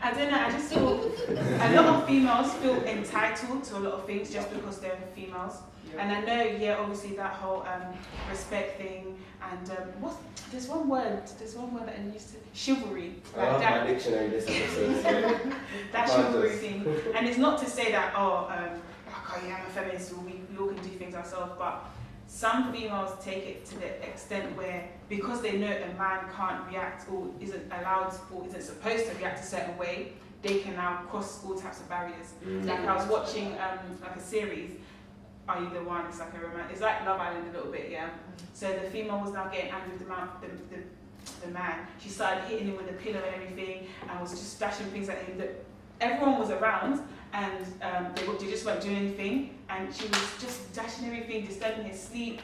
I don't know, I just feel a lot of females feel entitled to a lot of things just because they're females. Yeah. And I know, obviously that whole respect thing and there's one word that I used to, chivalry. Like that, my dictionary this episode. That chivalry thing. And it's not to say that, I'm a feminist, so we all can do things ourselves, but some females take it to the extent where, because they know a man can't react or isn't allowed or isn't supposed to react a certain way, they can now cross all types of barriers. Like I was watching like a series, Are You the One? It's like a romance. It's like Love Island a little bit, yeah. So the female was now getting angry with the man. She started hitting him with a pillow and everything, and was just stashing things at him. Everyone was around, and they just weren't doing anything, and she was just dashing everything, disturbing his sleep.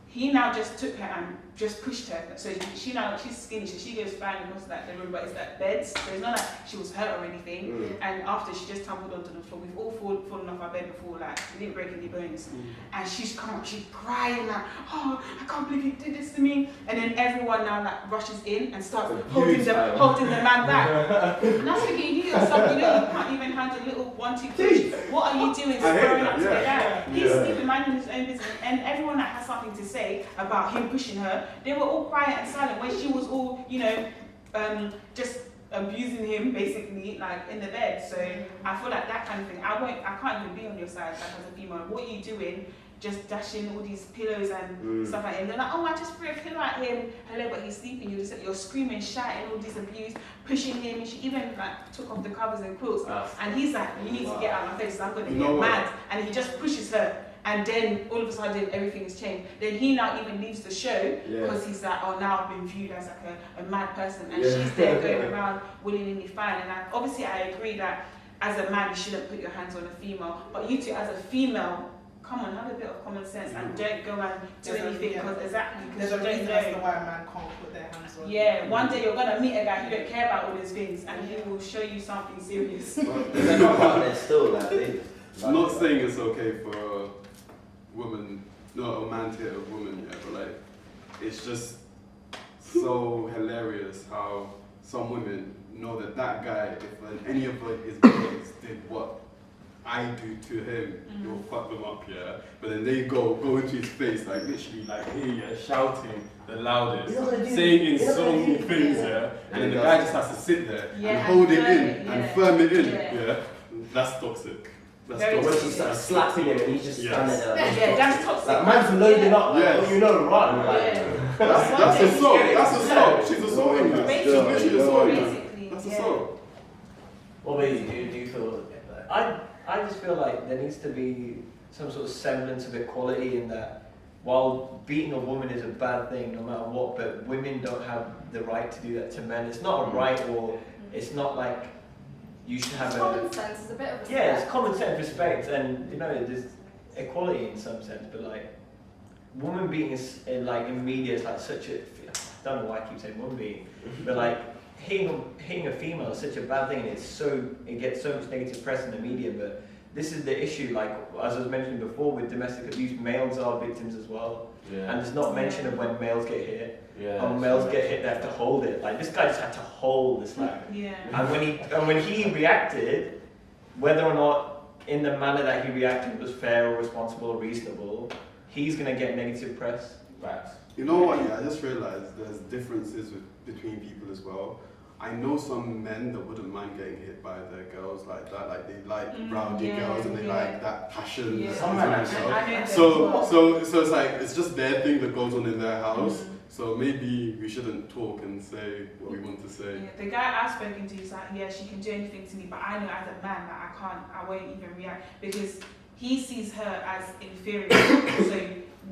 He now just took her and just pushed her. So she's skinny, so she goes fine and goes like the room, but it's like beds. So it's not like she was hurt or anything. And after she just tumbled onto the floor. We've all fallen off our bed before, like we didn't break any bones. And she's come up, she's crying like, oh, I can't believe you did this to me. And then everyone now like rushes in and starts holding the man back. And that's thinking, you yourself, you can't even handle a little 1, 2, 3. What are you doing? Throwing up to the guy. He's sleeping, minding his own business. And everyone that has something to say about him pushing her, they were all quiet and silent when she was all, just abusing him basically, like in the bed. So I feel like that kind of thing, I can't even be on your side, like as a female. What are you doing? Just dashing all these pillows and stuff at him. They're like, oh, I just threw a pillow at him. Hello, but he's sleeping. You're screaming, shouting, all this abuse, pushing him. She even like took off the covers and quilts. And he's like, you need to get out of my face. I'm going to get mad. And he just pushes her. And then all of a sudden everything has changed. Then he now even leaves the show because he's like, oh, now I've been viewed as like a mad person. And she's there going around willingly fine. And obviously I agree that as a man you shouldn't put your hands on a female. But you two as a female, come on, have a bit of common sense and don't go and do anything because there's a reason as to why a man can't put their hands on. Yeah, one day you're gonna meet a guy who don't care about all those things and he will show you something serious. They're not out there still, like I'm not saying it's okay for a woman, no, a man to hit a woman, but like it's just so hilarious how some women know that guy, if any of his mates did what I do to him, it will fuck them up, but then they go into his face, like literally, like here, shouting the loudest, saying insulting things, and then the guy just has to sit there and hold it in and firm it in, That's toxic. When she starts slapping him and he's just standing there. Yeah, that's toxic. Like, man's loading up, right? That's assault. That's assault. She's assaulting him. She's literally assaulting him. That's assault. What about you? Do you feel? I just feel like there needs to be some sort of semblance of equality in that. While beating a woman is a bad thing, no matter what, but women don't have the right to do that to men. It's not a right, or it's not like. You should have common sense is a bit of respect. Yeah, it's common sense, respect, and there's equality in some sense. But like, woman beating is in media is like such a. I don't know why I keep saying woman beating, but like hitting a female is such a bad thing, and it gets so much negative press in the media. But this is the issue. Like as I was mentioning before, with domestic abuse, males are victims as well, and there's not mention of when males get hit. When males get hit, they have to hold it. Like this guy just had to hold the slap. And when he reacted, whether or not in the manner that he reacted was fair or responsible or reasonable, he's gonna get negative press. Facts. You know what? I just realized there's differences between people as well. I know some men that wouldn't mind getting hit by their girls like that, like they like rowdy girls and they like that passion. Some men so it's like it's just their thing that goes on in their house. So maybe we shouldn't talk and say what we want to say. Yeah, the guy I've spoken to is like, she can do anything to me, but I know as a man that I won't even react because he sees her as inferior. So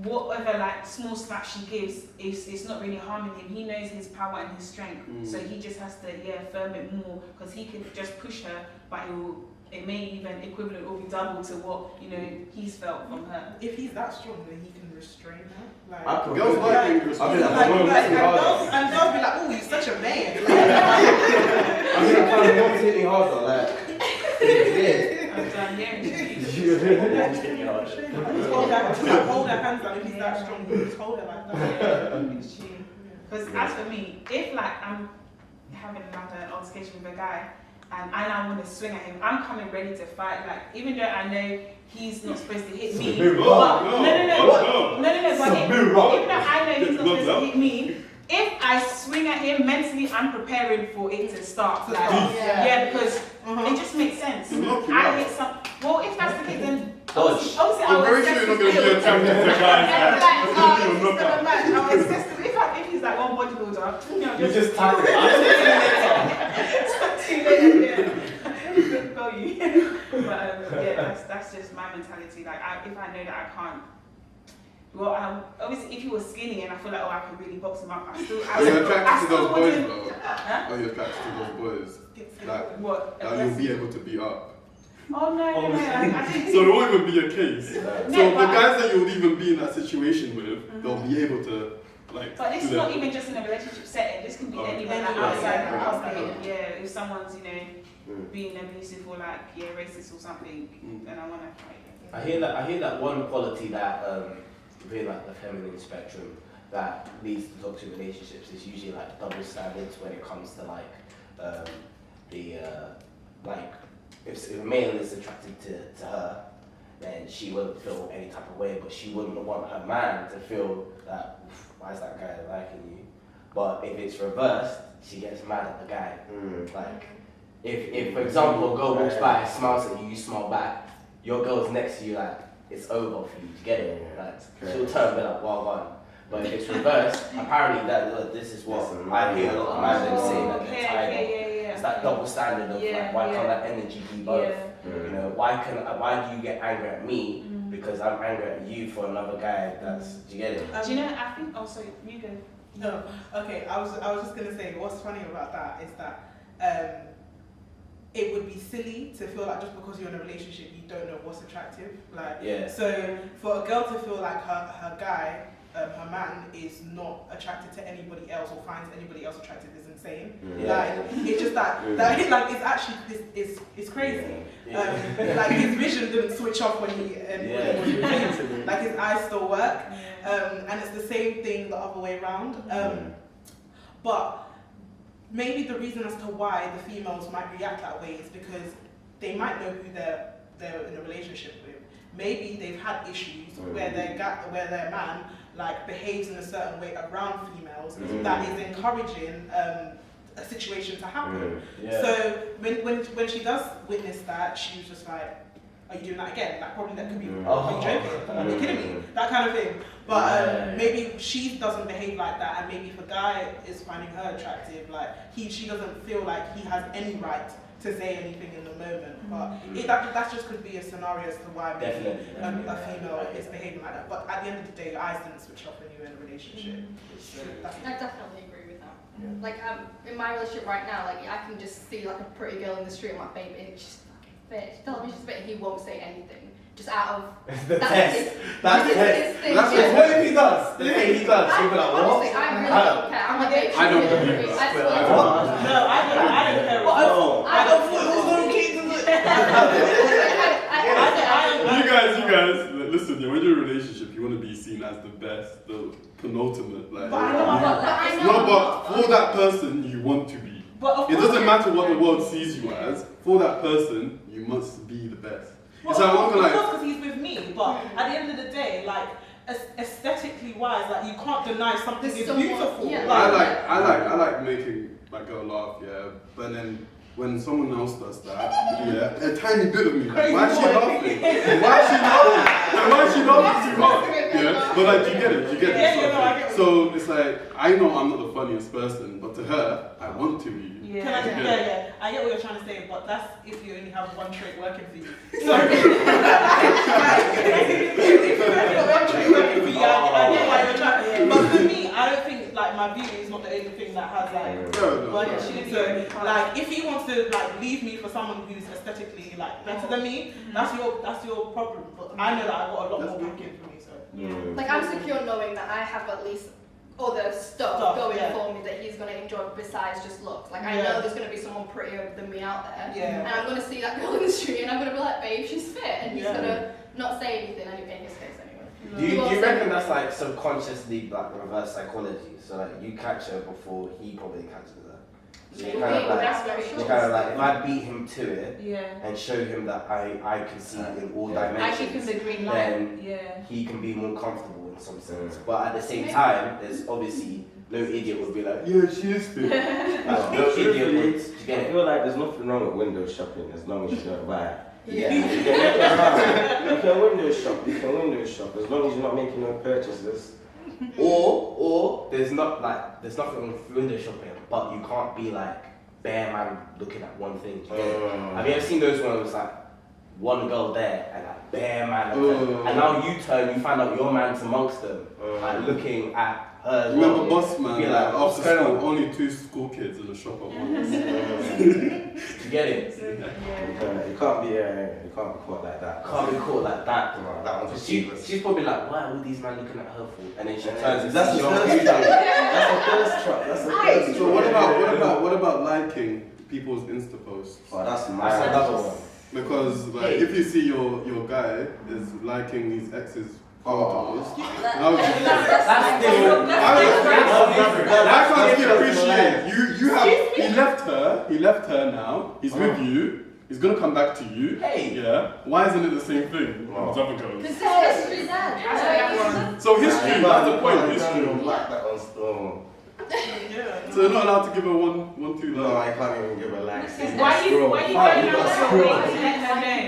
whatever like small slap she gives, it's not really harming him. He knows his power and his strength, so he just has to firm it more because he can just push her, but it may even equivalent or be double to what he's felt from her. If he's that strong, then he can restrain her. Like, girls like being restrained. And girls be like, oh, you're such a man. I'm gonna find one hitting harder, like. I'm done hearing hold her hands down if he's that strong. Just hold her like that. Because as for me, if like having like an altercation with a guy, and I now want to swing at him, I'm coming ready to fight. Like, even though I know he's not supposed to hit me, but no, even though I know he's not supposed to hit me, if I swing at him mentally, I'm preparing for it to start. Like, because it just makes sense. I hit some. Well, if that's the case, then obviously I will assess his skills. If he's like one bodybuilder, You just type it. It's not too late. Go you. But that's just my mentality. Like, if I know that I can't. Well, obviously, if he was skinny and I feel like, I can really box him up, Are you attracted to those boys, though? Are you attracted to those boys? Like, what? That you'll be able to beat up? Oh, no, I didn't So there won't even be a case. So the guys that you would even be in that situation with, they'll be able to, like. But this is not even just in a relationship setting. This can be anywhere, like outside the house. Yeah, if someone's, being abusive or like, racist or something, then I want to fight. I hear that one quality that within like the feminine spectrum that leads to toxic relationships is usually like double standards when it comes to like if a male is attracted to her, then she wouldn't feel any type of way, but she wouldn't want her man to feel that, why is that guy liking you? But if it's reversed, she gets mad at the guy. Like if for example a girl walks by, smiles at you, you smile back, your girl's next to you like, it's over for you to get it. Like, she'll turn and be like, well done. But if it's reversed, apparently this is what I hear a lot of men saying that they're tired of. It's that double standard of like, why can't that energy be both? Why do you get angry at me because I'm angry at you for another guy? Do you get it? Do you know? I think also you go. No, okay. I was just gonna say what's funny about that is that it would be silly to feel like just because you're in a relationship you don't know what's attractive. Like, so for a girl to feel like her guy, her man is not attracted to anybody else or finds anybody else attractive is insane. Like, it's just that like it's actually it's crazy. Like his vision didn't switch off when he was replaced. Like his eyes still work, and it's the same thing the other way around. But maybe the reason as to why the females might react that way is because they might know who they're in a relationship with. Maybe they've had issues where their man like behaves in a certain way around females that is encouraging a situation to happen. So when she does witness that, she was just like, are you doing that again? Like, probably that could be, are you joking? Are you kidding me? That kind of thing. But maybe she doesn't behave like that, and maybe if a guy is finding her attractive, like she doesn't feel like he has any right to say anything in the moment. But that just could be a scenario as to why maybe a female is behaving like that. But at the end of the day, your eyes didn't switch off when you were in a relationship. I definitely agree with that. Like in my relationship right now, like I can just see like a pretty girl in the street, I'm like, babe, she's fucking fit. She tells me she's fit, and he won't say anything. Just out of the test. That's the test. What if he does? The thing he does, you'll be like, what? Honestly, I really don't care. I'm like, babe, I don't believe I that. I don't care. I don't put those little kids in You guys, listen, when you're in a relationship, you want to be seen as the best, the penultimate. Like, but for that person, you want to be. It doesn't matter what the world sees you as. For that person, you must be the best. Well, of course, because he's with me, but at the end of the day, like aesthetically wise, like you can't deny something is beautiful. Yeah. I like making my girl laugh, but then when someone else does that, a tiny bit of me, like, why is she laughing? Why is she laughing too hard? But like, you get it. I get So it's like, I know I'm not the funniest person, but to her, I want to be. I get what you're trying to say, but that's if you only have one trait working for you. So, if you only have one trait working for you, I get why you're trying. But for me, I don't think like my beauty is not the only thing that has like working. So like, if he wants to like leave me for someone who's aesthetically like better than me, that's your problem. But I know that I've got a lot more working for me. So like I'm secure knowing that I have at least other stuff going for me that he's going to enjoy besides just looks. Like I know there's going to be someone prettier than me out there, and I'm going to see that girl in the street and I'm going to be like, babe, she's fit, and he's going to not say anything in his face anyway. Do you reckon that's like subconsciously like reverse psychology? So like you catch her before he probably catches her. So you kind of like, that's very you kind of like, if I beat him to it Yeah. and show him that I can see in all I dimensions, give him the green light. then Yeah. he can be more comfortable in some sense. But at the same time, there's obviously no idiot would be like, yeah, she is fit. No idiot would. Do you get I it? feel like there's nothing wrong with window shopping as long as you don't buy it. Yeah. You can window shop, as long as you're not making no purchases. Or there's nothing wrong with window shopping, but you can't be like bare man looking at one thing. Do you get it? Have you ever seen those ones like one girl there and like bare man, and now you turn, you find out your man's amongst them, like looking at her. As Remember, well. boss man? Be Like, like, what's after going school, on? only 2 school kids in the shop at once. You get it? You can't be caught like that. Can't be caught like that. That one's She's probably like, why are all these men looking at her for? And then she And turns and that's sees the your thirst trap. That's a thirst trap. That's a thirst So trap. what about liking people's Insta posts? Oh, that's That's mad. another one. Because like if you see your guy is liking his ex's photos, That's different. I can't really appreciate you have he left her now, he's with you, he's gonna come back to you. Hey. Yeah. Why isn't it the same thing with other girls? This is history, Dad. So history, that's the point, No, history. like that on store. So you're not allowed to give her one, two No, likes. I can't even give a like. Why you going out your way to let her know?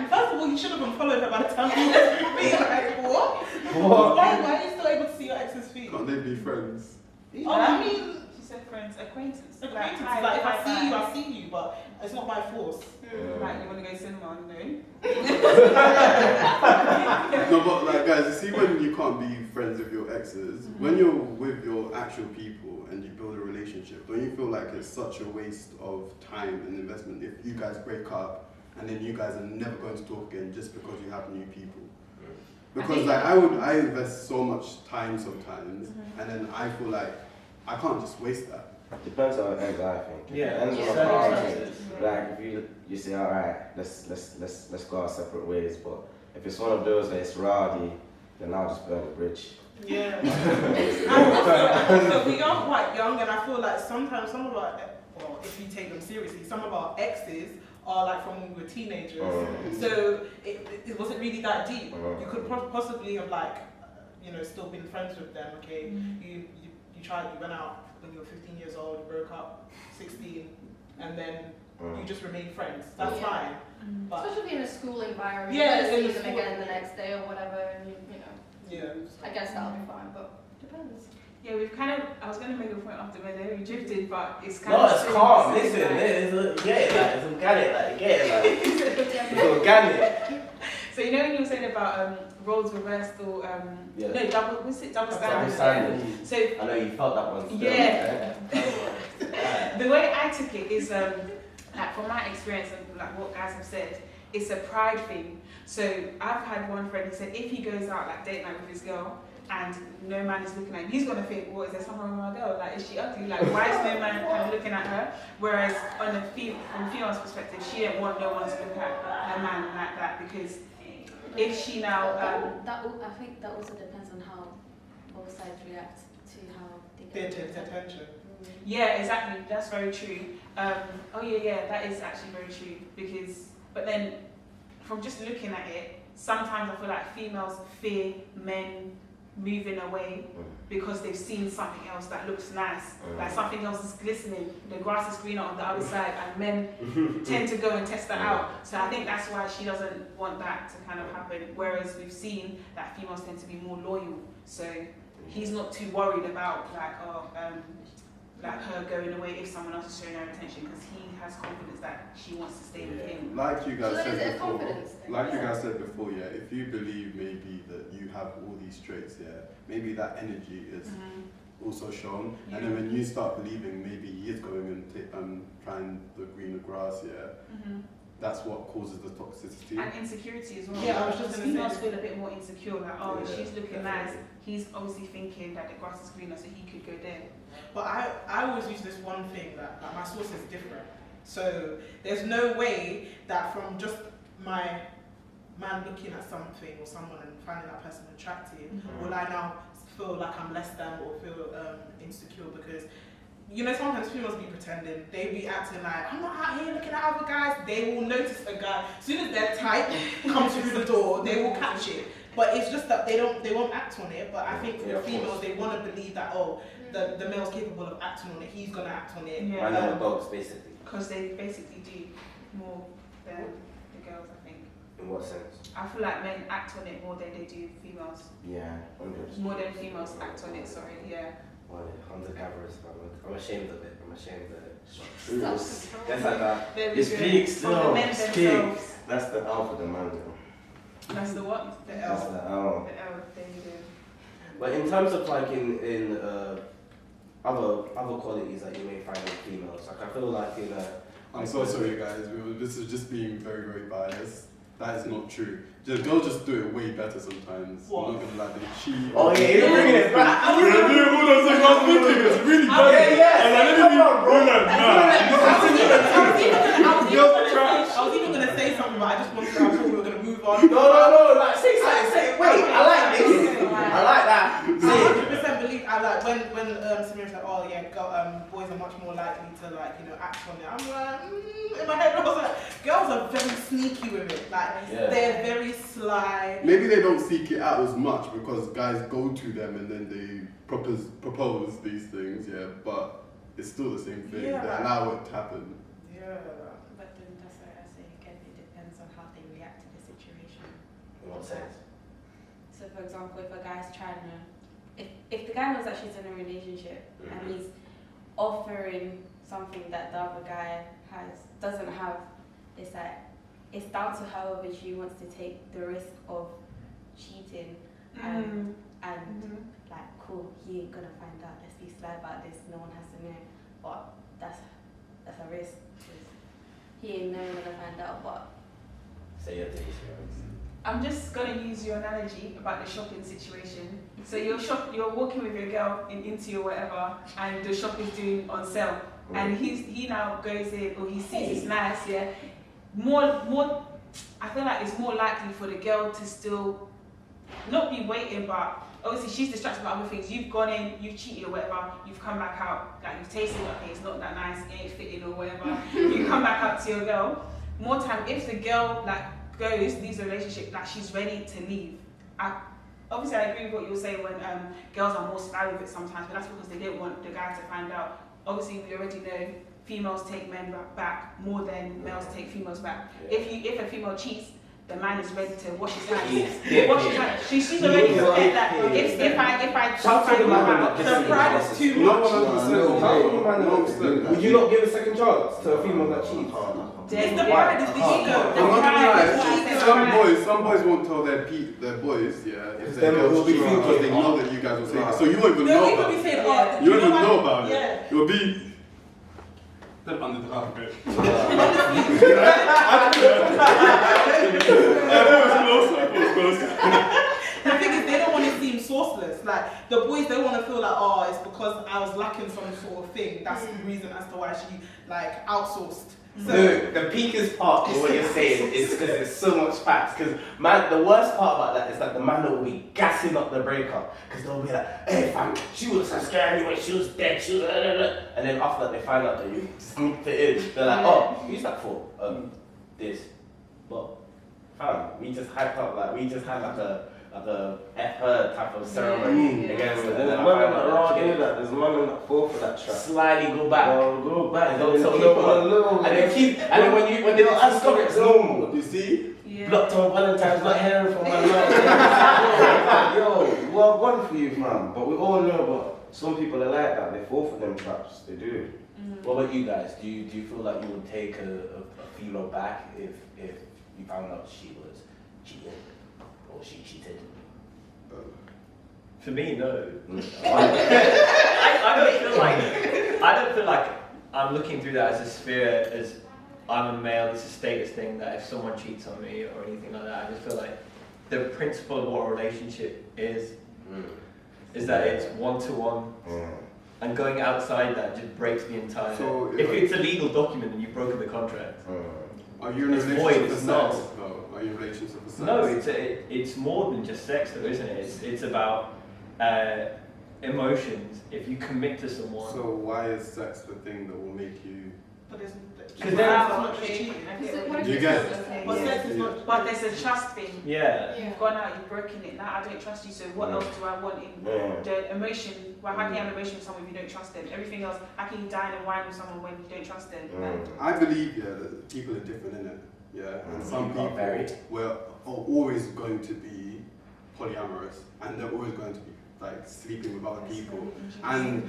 First of all, you should have unfollowed her by the time you was with me. Like, what? Why are you still able to see your ex's feet? Can't they be friends? Oh, I mean, She said friends, acquaintance. acquaintances. hi, Like, if hi, I see you, hi. I see you, but it's not by force. Like, you want to go cinema? No. No, but like guys, you see when you can't be friends with your exes, when you're with your actual people and you build a relationship, don't you feel like it's such a waste of time and investment if you guys break up and then you guys are never going to talk again just because you have new people? Because like I invest so much time sometimes, and then I feel like I can't just waste that. Depends on the ends, I think. Yeah, Depends on the circumstances. parties. Like if you say, all right, let's go our separate ways. But if it's one of those where it's rowdy, then I'll just burn the bridge. Yeah. But we are quite young, and I feel like sometimes some of our, well, if you take them seriously, some of our exes are like from when we were teenagers. So it wasn't really that deep. You could possibly have like, still been friends with them. Okay, you tried, you went out when you were 15 years old, you broke up 16, and then you just remain friends. That's fine. But Especially in a school environment, Yeah, you in see the them school- again the next day or whatever, and yeah. I guess that'll be fine, but depends. Yeah, we've kind of. I was going to make a point after where they drifted, but it's kind No, of. it's silly calm. to say Listen, that. it's organic. Like, get it, like, it's organic. So you know when you were saying about roles reversed or Yeah. no double, what's it, double Double standard? standard. So I know you felt that one. Still. Yeah. the way I took it is like from my experience and like what guys have said, it's a pride thing. So I've had one friend who said if he goes out like date night with his girl and no man is looking at him, he's gonna think, well, is there something wrong with my girl? Like, is she ugly? Like, why is no man kind of looking at her? Whereas on from a female's perspective, she didn't want no one to look at her man like that because if she now I think that also depends on how both sides react to how they Their get attention. yeah, exactly. That's very true. Oh yeah, that is actually very true because, but then from just looking at it, sometimes I feel like females fear men moving away because they've seen something else that looks nice, like something else is glistening, the grass is greener on the other side, and men tend to go and test that out. So I think that's why she doesn't want that to kind of happen. Whereas we've seen that females tend to be more loyal, so he's not too worried about like her going away if someone else is showing her attention because he has confidence that she wants to stay with him. Like you guys So then is said it a before, confidence thing? like you guys said before, yeah, if you believe maybe that you have all these traits, yeah, maybe that energy is also shown, and then when you start believing maybe he is going and trying the greener grass, yeah, that's what causes the toxicity. And insecurity as well. Yeah, I was just Because gonna say females this. feel a bit more insecure, like, oh, Yeah, she's looking definitely. nice. He's obviously thinking that the grass is greener, so he could go there. But I always use this one thing that my source is different. So there's no way that from just my man looking at something or someone and finding that person attractive, will I now feel like I'm less than or feel insecure because you know, sometimes females be pretending. They be acting like, I'm not out here looking at other guys. They will notice a guy. As soon as their type comes through the door, they will catch it. But it's just that they won't act on it. But I think for females, they want to believe that, the male's capable of acting on it. He's going to act on it. I know the dogs, basically. Because they basically do more than the girls, I think. In what sense? I feel like men act on it more than they do females. Yeah, 100%. More than females act on it, sorry, yeah. Well, hunter-gatherers, I'm ashamed of it. I'm ashamed of it. That's like that. Very It's good. big From the still. men It's themselves. big. That's the alpha the man. That's the what? The That's L. the L. The L, there you go. But in terms of like in other qualities that you may find in females, like I feel like in I'm so sorry, guys. This is just being very, very biased. That is not true. Girls just do it way better sometimes. What? I'm not gonna lie, they cheat. Oh yeah, you're bringing it back. Yeah, dude, hold on a second. I was thinking it's really bad. yeah. And I didn't even do that. I was even going to say something, but I just wanted to, I thought we were going to move on. No, like say something, say wait, I like this. I like that. Say it. 100% believe, I like, when Samira's like, oh yeah, boys are much more likely to like, act on it. I'm like, in my head I was like, girls are very sneaky with it. Like, they're very sly. Maybe they don't seek it out as much because guys go to them and then they propose these things, yeah, but it's still the same thing. Yeah. They allow it to happen. Yeah. But then that's why I say again, it depends on how they react to the situation. In what sense? So for example, if a guy's trying to, if the guy knows that she's in a relationship and he's offering something that the other guy doesn't have, it's like, it's down to her whether she wants to take the risk of cheating and like, cool, he ain't gonna find out, let's be sly about this, no one has to know. But that's a risk. He ain't never gonna find out, but Say your taste, I'm just gonna use your analogy about the shopping situation. So you're walking with your girl into or whatever, and the shop is doing on sale, and he now goes in, or he sees it's nice, yeah. More, I feel like it's more likely for the girl to still not be waiting, but obviously she's distracted by other things. You've gone in, you've cheated or whatever, you've come back out, like you've tasted it, okay, it's not that nice, it ain't fitting or whatever. You come back out to your girl. More time, if the girl leaves the relationship, like she's ready to leave. Obviously I agree with what you're saying when girls are more sly with it sometimes, but that's because they don't want the guy to find out. Obviously we already know females take men back more than males take females back. Yeah. If a female cheats, the man is ready to wash his hands. Yeah. Wash his hands. She's already prepared that if I find you out, The pride is too No, much. Would you not give a second chance to a female that cheats? It's the pride, it's the ego. The I'm not pride gonna is why I lie. said Some boys won't tell their boys, yeah, if Them their will girls be cheat because they thinking, know that you guys will say it. So you won't even They'll know even about be it. saying, You don't even what? know about Yeah. it. You'll be step under the carpet. The thing is, they don't want to seem sourceless. Like, the boys don't want to feel like, oh, it's because I was lacking some sort of thing. That's the reason as to why she, like, outsourced. So, The peakest part of what you're saying is because there's so much facts. Because man, the worst part about that is that the man will be gassing up the breakup because they'll be like, "Hey fam, she was so scary when she was dead. She was," and then after that they find out that you sneaked it in. They're like, "Oh, who's that for?" This, but fam, we just hyped up like we just had like a F her type of ceremony against her. There's man that raw do that. There's man that fall for that trap. Slightly go back. Go back. And don't tell no one. And then when they discover it's normal. You see? Yeah. Blocked on Valentine's, not hearing from my mouth. Yo, well, one for you, fam. But we all know, but some people are like that. They fall for them traps. They do. What about you guys? Do you feel like you would take a female back if you found out she was cheating or she cheated? For me, no. I don't feel like I'm looking through that as a sphere as I'm a male. It's a status thing that if someone cheats on me or anything like that, I just feel like the principle of what a relationship is that it's one-to-one. And going outside that just breaks the entire. So, if it's a legal document and you've broken the contract, Are you in a It's relationship void, for it's sex? not. No. Are you in a relationship for sex? no, it's more than just sex, though, isn't it? It's about emotions if you commit to someone. So why is sex the thing that will make you? But there's Because not Okay, cheating. I get What what if You it's get not it. the same? But Yeah. sex is not. But there's a trust thing. Yeah. You've gone out, you've broken it. Now I don't trust you. So what else do I want in the emotion? Well, how can you have emotion with someone if you don't trust them? Everything else, how can you dine and wine with someone when you don't trust them? I believe that people are different in it. Yeah, and some people are always going to be polyamorous, and they're always going to be like sleeping with other people. And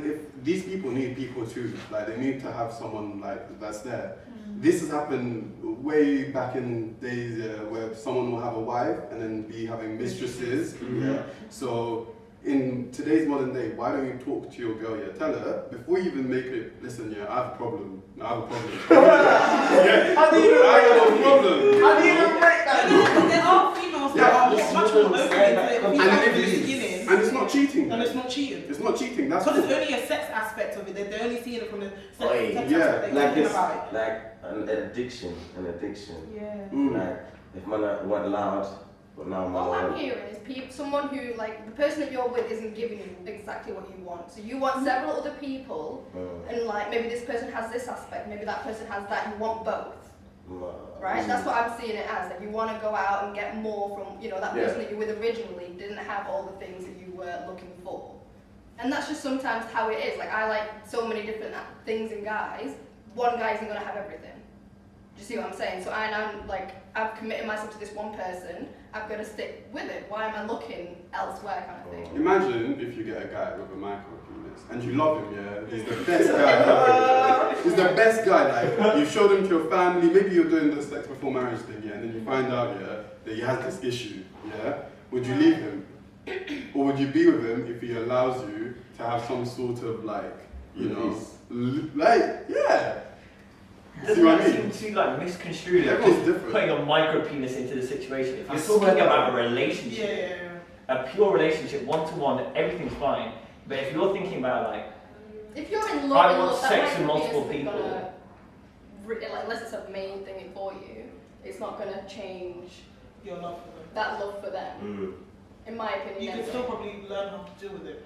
if these people need people too, like they need to have someone like that's there. This has happened way back in days where someone will have a wife and then be having mistresses. Yeah. So in today's modern day, why don't you talk to your girl? Yeah, tell her before you even make it. Listen, yeah, I have a problem. I have a problem. Yeah, How do you I have a problem. How do you even break that? There are females that are much more open to it. And it's not cheating. And it's not cheating. It's not cheating. That's Because it's only a sex aspect of it. They're only seeing it from the sex aspect. yeah. Like They're it's talking about it. like an addiction. Yeah. Like if man want loud, but now man All I'm want. hearing is someone who, like, the person that you're with isn't giving you exactly what you want. So you want several other people, and like maybe this person has this aspect, maybe that person has that. You want both, right? That's what I'm seeing it as. That you want to go out and get more from, that person that you're with originally didn't have all the things that you were looking for, and that's just sometimes how it is. Like I like so many different things in guys. One guy isn't gonna have everything. Do you see what I'm saying? So I'm like, I've committed myself to this one person. I've got to stick with it. Why am I looking elsewhere, kind of thing? Imagine if you get a guy with a micro penis and you love him, yeah. He's the best guy. He's the best guy. Like you showed him to your family. Maybe you're doing the sex before marriage thing, yeah, and then you find out, yeah, that he has this issue, yeah. Would you leave him, or would you be with him if he allows you to have some sort of like, yeah. See what I mean? Seem to misconstrued Everyone's different. putting a micro penis into the situation. If I you're swear. talking about a relationship, a pure relationship, one-to-one, everything's fine. But if you're thinking about like, if you're in love, I want sex with multiple people. Unless it's a main thing for you, it's not gonna change Your love for them. that love for them. In my opinion, You can still probably learn how to deal with it.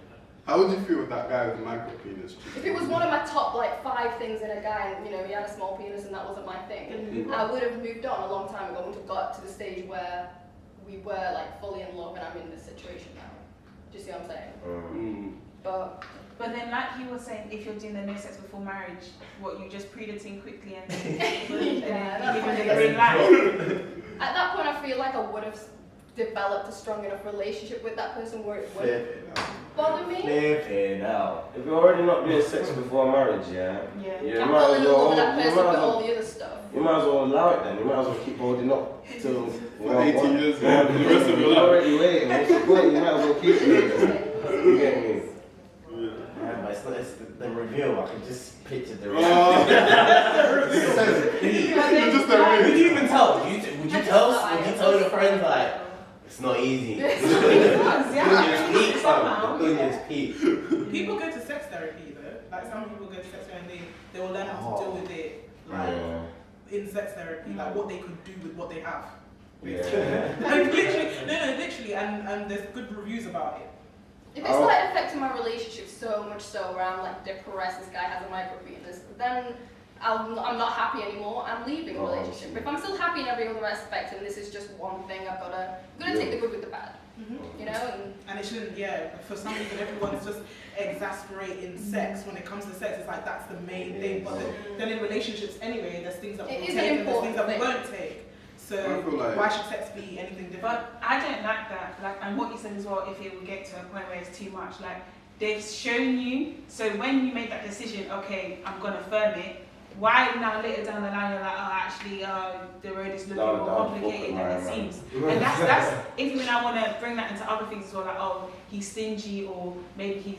How would you feel with that guy with the micro penis? if it was one of my top 5 things in a guy, and he had a small penis and that wasn't my thing, I would have moved on a long time ago and would have got to the stage where we were fully in love, and I'm in this situation now. Do you see what I'm saying? But then, like you were saying, if you're doing the no sex before marriage, what, you just pre the thing quickly and then give him the green light? At that point, I feel like I would have developed a strong enough relationship with that person where it wouldn't bother me. Flipping out. If you're already not doing sex before marriage, you I'm might falling as in love well. with that person with all the other stuff. You might as well allow it then. You might as well keep holding up till For 80 years, yeah, for the rest of your You're life. already waiting. What's the point? You might as well keep it. You get me? Yeah, but it's the reveal. I can just picture the Oh. It's so deep. You're just a Would really- you even tell? Would you tell your friends it's not easy? It's peak. People go to sex therapy though. Like some people go to sex therapy and they will learn how to deal with it in sex therapy, like what they could do with what they have. Like literally, and there's good reviews about it. If it's affecting my relationship so much so where I'm depressed, this guy has a micro penis, then I'm not happy anymore. I'm leaving the relationship. But if I'm still happy in every other aspect, and this is just one thing, I'm gonna take the good with the bad. And it shouldn't. For some reason, everyone's just exasperating sex. When it comes to sex, it's that's the main thing. But then in relationships anyway, there's things that we will take and there's things that we won't take. So why should sex be anything different? But I don't like that. And what you said as well, if it will get to a point where it's too much, they've shown you. So when you make that decision, okay, I'm gonna firm it. Why now later down the line you're actually the road is looking more complicated than it seems. And that's even I want to bring that into other things as well, he's stingy, or maybe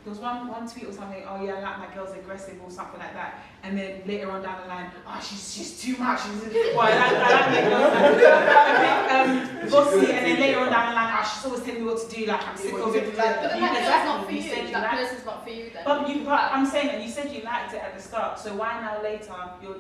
there was one tweet or something, I like my girls aggressive or something like that. And then later on down the line, she's too much. I like my girls a bit bossy, and then later on down the line, she's always telling me what to do, I'm sick of it. But that person's not for you. That person's not for you then. But I'm saying that you said you liked it at the start. start. So why now later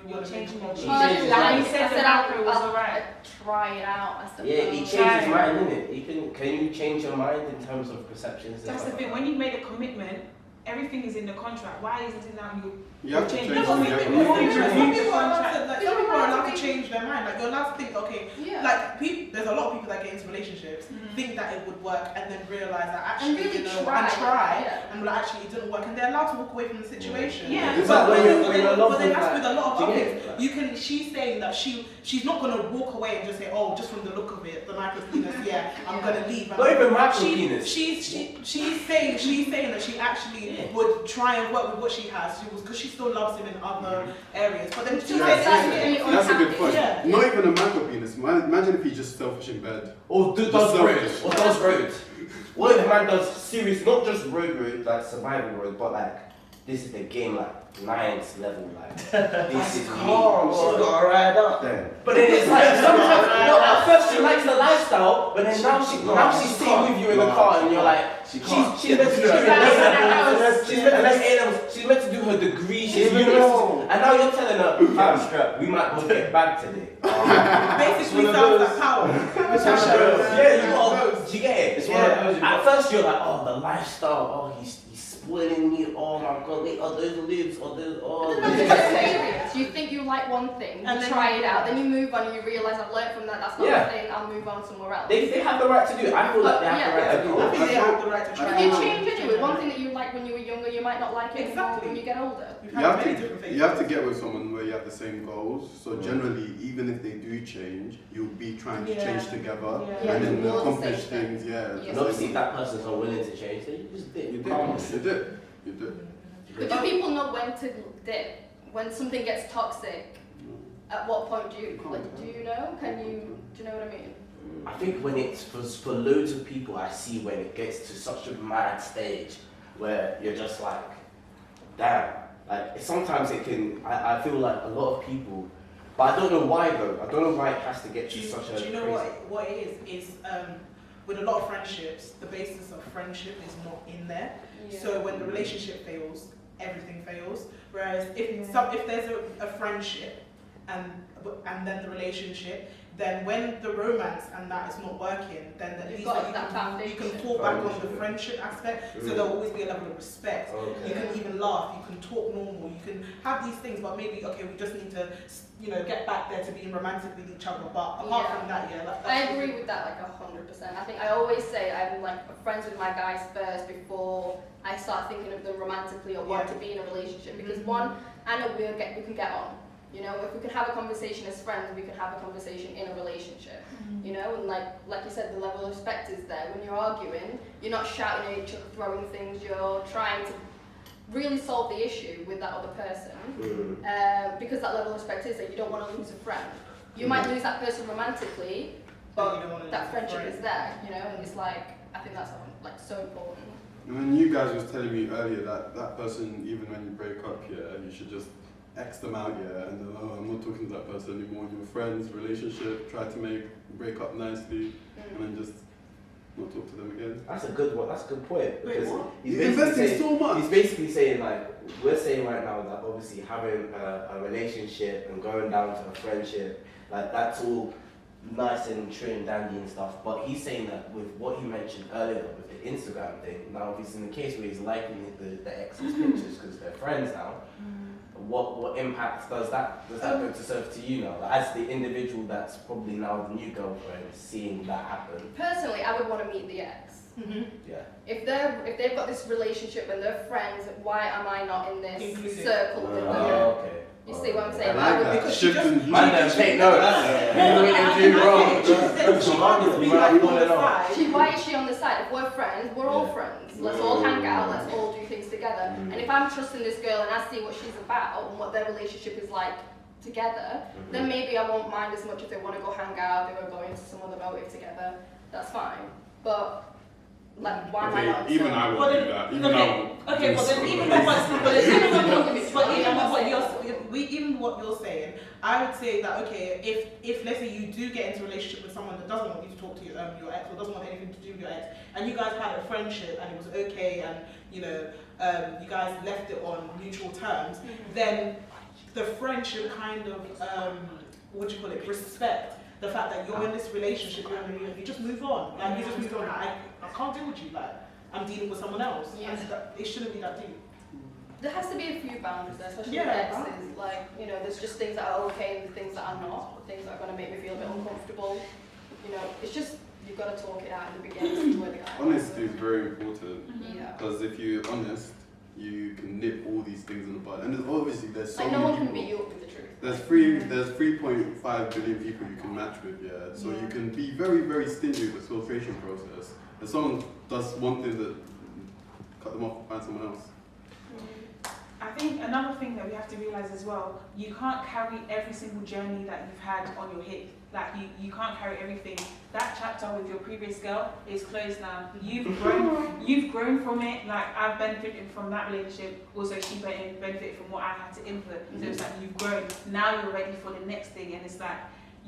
you're changing your He mind? changes Like his he said, the said macro was I'll alright. try it out. I suppose. Yeah, he changed his mind, innit? Can you change your mind in terms of perceptions? and That's the stuff thing. like When you made a commitment, everything is in the contract. Why isn't it now You have to change? change No, something. but Yeah, we- you we- have to we- change. Some people are allowed to, You're some people are allowed allowed to to change their mind. Like you're allowed to think, okay, Yeah. like there's a lot of people that get into relationships, think that it would work, and then realize that And actually, really you know, try. and try, Yeah. and well, actually it didn't work, and they're allowed to walk away from the situation. Yeah. It's But like when then you're in love but then with, that's like, with a lot of do you other get it? things. You can. She's saying that she's not gonna walk away and just say, oh, just from the look of it, the micro penis, yeah, I'm gonna leave. And Not even micro she- penis. She's saying that she actually would try and work with what she has. She was because she still loves him in other areas. But then she Yeah, said, that's That's a good point. Yeah. Not even a micro penis. Imagine if he's just selfish in bed. Or Just does road. selfish. Or does road. What if a man does serious, not just road, like survival road, but like, this is the game, like, 9th level, like, this is Calm, me. she's got to ride up then. But then it's like, sometimes, at first she likes the lifestyle, but then now she's sitting with you in the car and you're like, she's meant to do she's meant to do her degree, she's university, and now you're telling her, fam, we might both get back today. basically sounds like power. Yeah, you got, do you get it? It's one of those you At got- first you're like, oh, the lifestyle, oh, he's spoiling me, oh my god, those lives, You think you like one thing, And you then try you- it out, then you move on and you realise I've learned from that, that's not Yeah. my thing, I'll move on somewhere else. They have the right to do it. I feel like they have the right to do I it. think they have the right to But try. you it out. change anyway, one thing that you like when you were younger, you might not like it anymore Exactly. when you get older. We've You had have many different phases. you have to get with someone where you have the same goals. So generally, even if they do change, you'll be trying to Yeah. change together Yeah. and then towards the accomplish same thing. things. Yeah. Yeah. And obviously if that person's not willing to change, then you just dip. You Calm. did. You did. You did. But do people know when to dip? When something gets toxic, at what point do you know? Do you know what I mean? I think when it's for loads of people, I see when it gets to such a mad stage where you're just like, damn. Like sometimes it can. I feel like a lot of people, but I don't know why though. I don't know why it has to get to such a. Do you know crazy. what it is? With a lot of friendships, the basis of friendship is not in there. So when the relationship fails, everything fails. Whereas if there's a friendship and then the relationship, then when the romance and that is not working, then at You've least got like, that you foundation. can fall back on the friendship aspect. So there'll always be a level of respect. Okay. You can even laugh. You can talk normal. You can have these things, but maybe we just need to get back there to being romantic with each other. But apart from that, I agree with that like 100%. I think I always say I'm like friends with my guys first before I start thinking of them romantically or want to be in a relationship, because one, I know we can get on. You know, if we can have a conversation as friends, we can have a conversation in a relationship. You know, and like you said, the level of respect is there. When you're arguing, you're not shouting at each other, throwing things. You're trying to really solve the issue with that other person, because that level of respect is that you don't want to lose a friend. You might lose that person romantically, but that friendship is there. You know, and it's like I think that's like so important. And then you guys was telling me earlier that person, even when you break up, you should just X them out, and then I'm not talking to that person anymore. Your friends, relationship, try to break up nicely, and then just not talk to them again. That's a good one. That's a good point. Wait, Because what? he's You're basically investing saying- so much. He's basically saying like we're saying right now that obviously having a relationship and going down to a friendship, like that's all nice and trim, dandy and stuff. But he's saying that with what he mentioned earlier with the Instagram thing. Now, if it's in the case where he's liking the ex's pictures because they're friends now. What impact does that go to serve to you now? Like, as the individual that's probably now the new girlfriend, seeing that happen. Personally, I would want to meet the ex. Yeah. If they've got this relationship and they're friends, why am I not in this Included. circle with them? Okay. You see what I'm saying? I like that. Because she Shifting- just- Man, then take notes. Why is she on the side? If we're friends, we're all friends. Let's all hang out, let's all do things together. And if I'm trusting this girl and I see what she's about and what their relationship is like together, then maybe I won't mind as much if they want to go hang out, they want to go into some other motive together. That's fine. But like, why am I not? Even I would do that. Even I would. Okay, but then even what you're saying, Even what you're saying, I I would say that, okay, if let's say you do get into a relationship with someone that doesn't want you to talk to your ex, or doesn't want anything to do with your ex, and you guys had a friendship and it was okay, and you guys left it on mutual terms, then the friendship kind of respect the fact that you're in this relationship, you just move on. Like you just move on. I can't deal with you. Like I'm dealing with someone else. Yeah. It shouldn't be that deep. There has to be a few boundaries there, especially with exes. Like, there's just things that are okay and things that are not, things that are going to make me feel a bit uncomfortable. It's just, you've got to talk it out in the beginning to see where the guy Honesty is very important. Yeah. Because if you're honest, you can nip all these things in the bud. And there's so like, many no one people. can beat you up with the truth. There's 3.5 billion people you can match with, yeah. So you can be very, very stingy with the filtration process. If someone does one thing, that cut them off, find someone else. I think another thing that we have to realise as well, you can't carry every single journey that you've had on your hip. Like you can't carry everything. That chapter with your previous girl is closed now. You've grown from it. Like I've benefited from that relationship. Also she benefited from what I had to input. So it's like you've grown. Now you're ready for the next thing, and it's like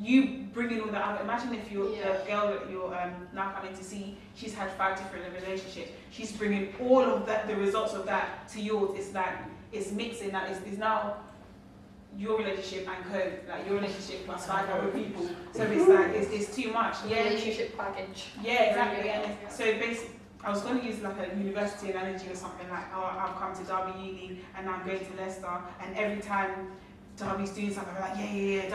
you bringing all that up. Imagine if you're the girl that you're now coming to see, she's had 5 different relationships. She's bringing all of that, the results of that to yours. It's like it's mixing that. It's now your relationship and code, like your relationship plus 5 other people. So it's like it's too much. Relationship package. Yeah, exactly. And so basically, I was going to use like a university analogy or something like, I've come to Derby Uni and now I'm going to Leicester, and every time Derby's doing something, I'm like, yeah,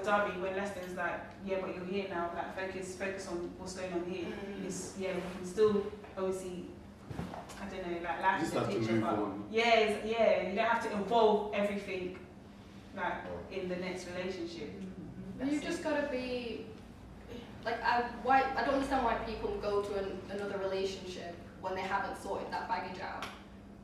Derby. When Leicester's like, yeah, but you're here now. Like focus on what's going on here. It's you can still obviously. I don't know, like life is a picture, but you don't have to involve everything like in the next relationship. You just gotta be like, I don't understand why people go to another relationship when they haven't sorted that baggage out.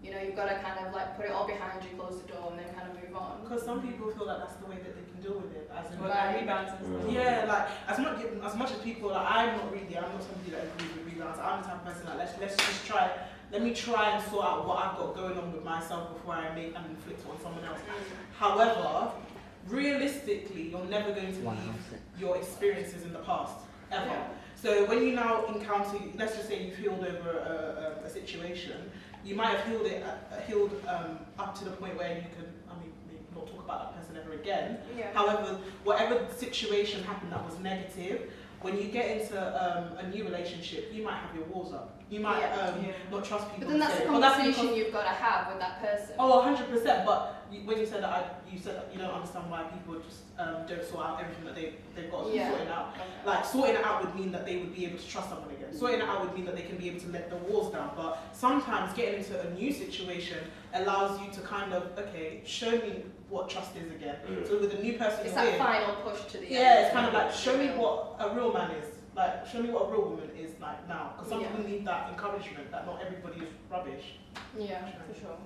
You've got to kind of like put it all behind you, close the door, and then kind of move on. Because some people feel like that's the way that they can deal with it. As in, rebounds. Yeah, like as much as people, like I'm not somebody that agrees with rebounds. I'm the type of person that let's just try. Let me try and sort out what I've got going on with myself before I make and inflict on someone else. However, realistically, you're never going to leave your experiences in the past, ever. Yeah. So when you now encounter, let's just say you've healed over a situation, you might have healed up to the point where you can, maybe not talk about that person ever again. Yeah. However, whatever situation happened that was negative, when you get into a new relationship, you might have your walls up. You might not trust people. But then that's a conversation you've got to have with that person. Oh, 100%. But when you said that, you said that you don't understand why people just don't sort out everything that they've got sorted out. Okay. Like sorting it out would mean that they would be able to trust someone again. Sorting it out would mean that they can be able to let the walls down. But sometimes getting into a new situation allows you to kind of, show me what trust is again. So with a new person, it's that final push to the end. Yeah, it's kind of like show me what a real man is. Like show me what a real woman is like now. Because some people need that encouragement that not everybody is rubbish. Yeah, for sure.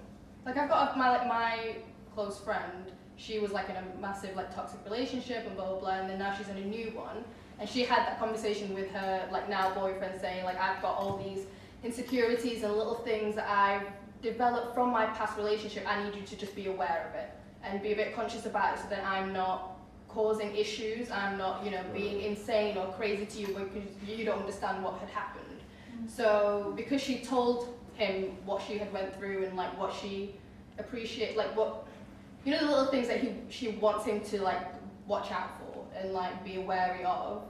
Like I've got my close friend. She was like in a massive like toxic relationship and blah blah blah, and then now she's in a new one. And she had that conversation with her like now boyfriend, saying like I've got all these insecurities and little things that I've developed from my past relationship. I need you to just be aware of it and be a bit conscious about it, so that I'm not causing issues. I'm not, being insane or crazy to you because you don't understand what had happened. So because she told him what she had went through and like what she appreciates, like what, the little things that she wants him to like watch out for and like be wary of,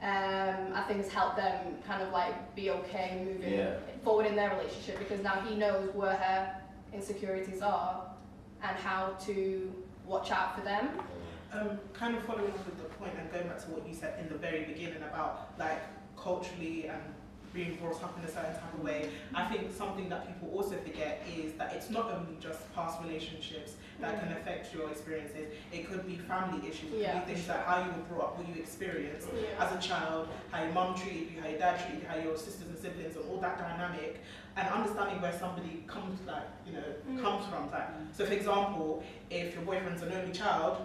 I think has helped them kind of like be okay moving forward in their relationship, because now he knows where her insecurities are and how to watch out for them. Kind of following up with the point and going back to what you said in the very beginning about like culturally and being brought up in a certain type of way, I think something that people also forget is that it's not only just past relationships that can affect your experiences. It could be family issues, it could be things like how you were brought up, what you experienced as a child, how your mum treated you, how your dad treated you, how your sisters and siblings, and all that dynamic, and understanding where somebody comes comes from. Like, so for example, if your boyfriend's an only child,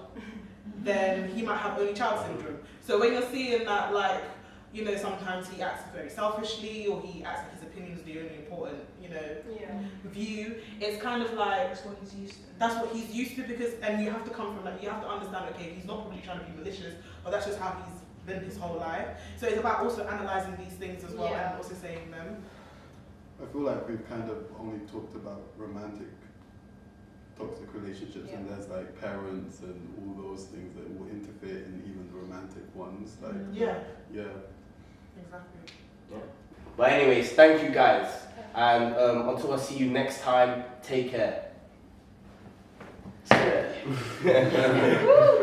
then he might have only child syndrome. So when you're seeing that, like, sometimes he acts very selfishly, or he acts like his opinions the only important, Yeah. view. It's kind of like That's what he's used to. that's what he's used to, because and you have to come from that. You have to understand. Okay, he's not probably trying to be malicious, but that's just how he's been his whole life. So it's about also analysing these things as well Yeah. and also saying them. I feel like we've kind of only talked about romantic toxic relationships, and there's like parents and all those things that will interfere in even the romantic ones. Like, Yeah, yeah. exactly. Yeah. But anyways, thank you guys, and until I see you next time, take care. See ya.